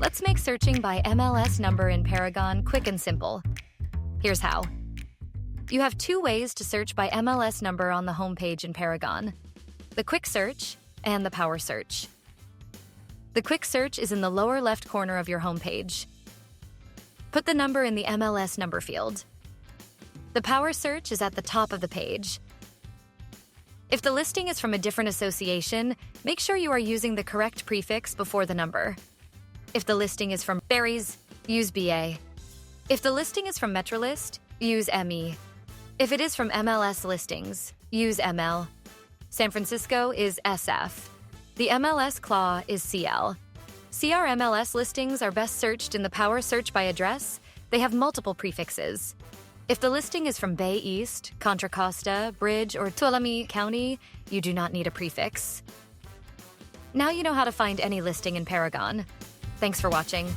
Let's make searching by MLS number in Paragon quick and simple. Here's how. You have two ways to search by MLS number on the homepage in Paragon: the quick search and the power search. The quick search is in the lower left corner of your homepage. Put the number in the MLS number field. The power search is at the top of the page. If the listing is from a different association, make sure you are using the correct prefix before the number. If the listing is from Berries, use BA. If the listing is from Metrolist, use ME. If it is from MLS listings, use ML. San Francisco is SF. The MLS claw is CL. CR MLS listings are best searched in the power search by address. They have multiple prefixes. If the listing is from Bay East, Contra Costa, Bridge, or Tuolumne County, you do not need a prefix. Now you know how to find any listing in Paragon. Thanks for watching.